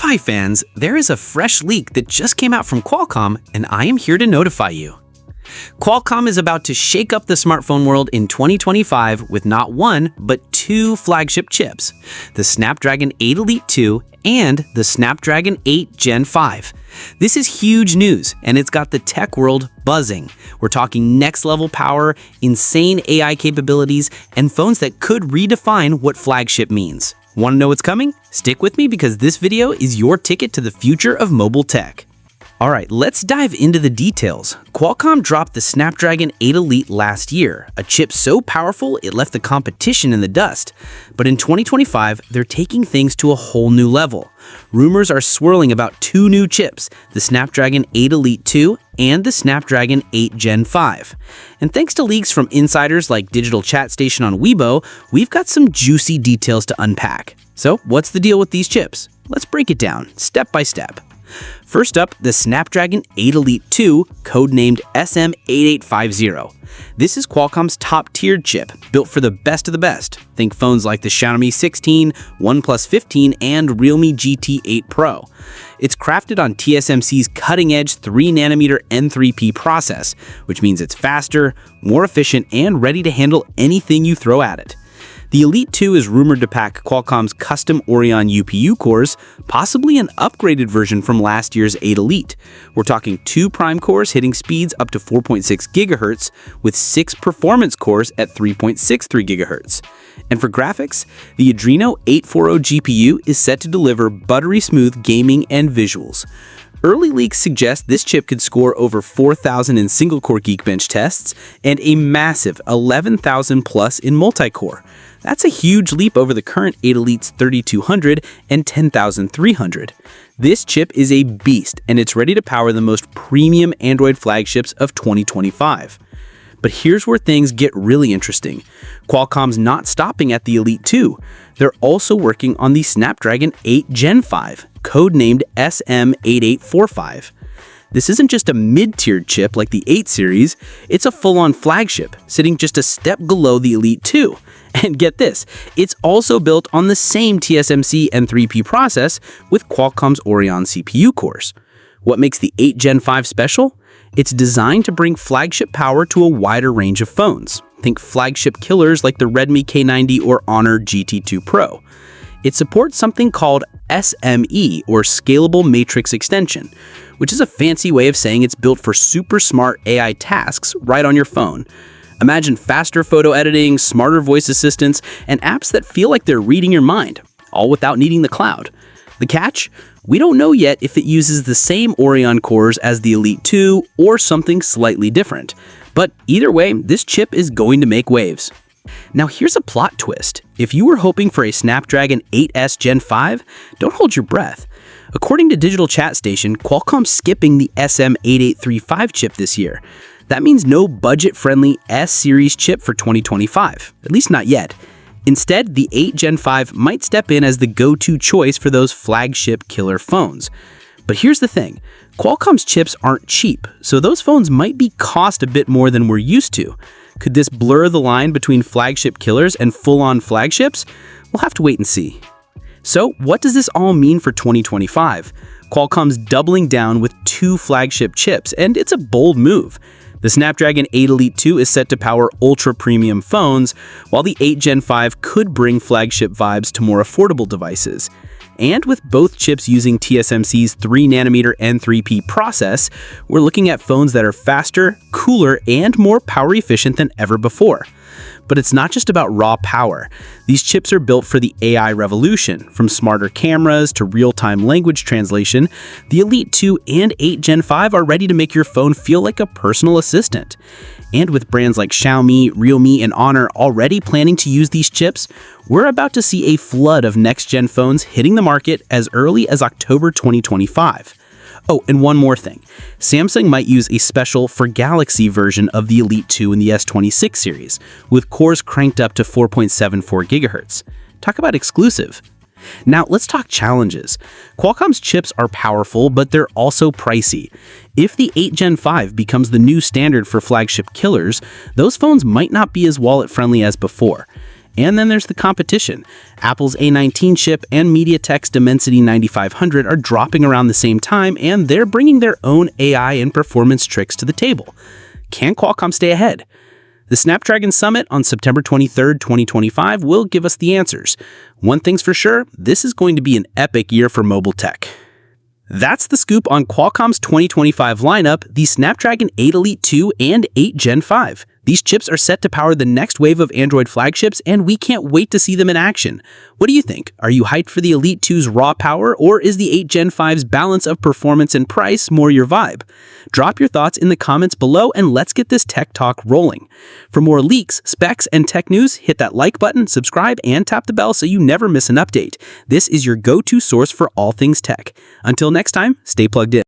Hi fans, there is a fresh leak that just came out from Qualcomm, and I am here to notify you. Qualcomm is about to shake up the smartphone world in 2025 with not one, but two flagship chips, the Snapdragon 8 Elite 2 and the Snapdragon 8 Gen 5. This is huge news, and it's got the tech world buzzing. We're talking next-level power, insane AI capabilities, and phones that could redefine what flagship means. Want to know what's coming? Stick with me because this video is your ticket to the future of mobile tech. Alright, let's dive into the details. Qualcomm dropped the Snapdragon 8 Elite last year, a chip so powerful it left the competition in the dust. But in 2025, they're taking things to a whole new level. Rumors are swirling about two new chips, the Snapdragon 8 Elite 2 and the Snapdragon 8 Gen 5. And thanks to leaks from insiders like Digital Chat Station on Weibo, we've got some juicy details to unpack. So, what's the deal with these chips? Let's break it down, step by step. First up, the Snapdragon 8 Elite 2, codenamed SM8850. This is Qualcomm's top-tiered chip, built for the best of the best. Think phones like the Xiaomi 16, OnePlus 15, and Realme GT 8 Pro. It's crafted on TSMC's cutting-edge 3nm N3P process, which means it's faster, more efficient, and ready to handle anything you throw at it. The Elite 2 is rumored to pack Qualcomm's custom Oryon UPU cores, possibly an upgraded version from last year's 8 Elite. We're talking 2 prime cores hitting speeds up to 4.6 GHz, with 6 performance cores at 3.63 GHz. And for graphics, the Adreno 840 GPU is set to deliver buttery smooth gaming and visuals. Early leaks suggest this chip could score over 4,000 in single-core Geekbench tests and a massive 11,000 plus in multi-core. That's a huge leap over the current 8 Elite's 3,200 and 10,300. This chip is a beast, and it's ready to power the most premium Android flagships of 2025. But here's where things get really interesting. Qualcomm's not stopping at the Elite 2. They're also working on the Snapdragon 8 Gen 5, codenamed SM8845. This isn't just a mid-tiered chip like the 8 series, it's a full-on flagship, sitting just a step below the Elite 2. And get this, it's also built on the same TSMC N3P process with Qualcomm's Oryon CPU cores. What makes the 8 Gen 5 special? It's designed to bring flagship power to a wider range of phones. Think flagship killers like the Redmi K90 or Honor GT2 Pro. It supports something called SME, or Scalable Matrix Extension, which is a fancy way of saying it's built for super smart AI tasks right on your phone. Imagine faster photo editing, smarter voice assistants, and apps that feel like they're reading your mind, all without needing the cloud. The catch? We don't know yet if it uses the same Oryon cores as the Elite 2 or something slightly different. But either way, this chip is going to make waves. Now here's a plot twist. If you were hoping for a Snapdragon 8S Gen 5, don't hold your breath. According to Digital Chat Station, Qualcomm's skipping the SM8835 chip this year. That means no budget-friendly S-series chip for 2025, at least not yet. Instead, the 8 Gen 5 might step in as the go-to choice for those flagship killer phones. But here's the thing, Qualcomm's chips aren't cheap, so those phones might cost a bit more than we're used to. Could this blur the line between flagship killers and full-on flagships? We'll have to wait and see. So, what does this all mean for 2025? Qualcomm's doubling down with 2 flagship chips, and it's a bold move. The Snapdragon 8 Elite 2 is set to power ultra-premium phones, while the 8 Gen 5 could bring flagship vibes to more affordable devices. And with both chips using TSMC's 3nm N3P process, we're looking at phones that are faster, cooler, and more power efficient than ever before. But it's not just about raw power. These chips are built for the AI revolution. From smarter cameras to real-time language translation, the Elite 2 and 8 Gen 5 are ready to make your phone feel like a personal assistant. And with brands like Xiaomi, Realme, and Honor already planning to use these chips, we're about to see a flood of next-gen phones hitting the market as early as October 2025. Oh, and one more thing. Samsung might use a special for Galaxy version of the Elite 2 in the S26 series, with cores cranked up to 4.74 GHz. Talk about exclusive. Now, let's talk challenges. Qualcomm's chips are powerful, but they're also pricey. If the 8 Gen 5 becomes the new standard for flagship killers, those phones might not be as wallet-friendly as before. And then there's the competition. Apple's A19 chip and MediaTek's Dimensity 9500 are dropping around the same time, and they're bringing their own AI and performance tricks to the table. Can Qualcomm stay ahead? The Snapdragon Summit on September 23, 2025 will give us the answers. One thing's for sure, this is going to be an epic year for mobile tech. That's the scoop on Qualcomm's 2025 lineup, the Snapdragon 8 Elite 2 and 8 Gen 5. These chips are set to power the next wave of Android flagships, and we can't wait to see them in action. What do you think? Are you hyped for the Elite 2's raw power, or is the 8 Gen 5's balance of performance and price more your vibe? Drop your thoughts in the comments below, and let's get this tech talk rolling. For more leaks, specs, and tech news, hit that like button, subscribe, and tap the bell so you never miss an update. This is your go-to source for all things tech. Until next time, stay plugged in.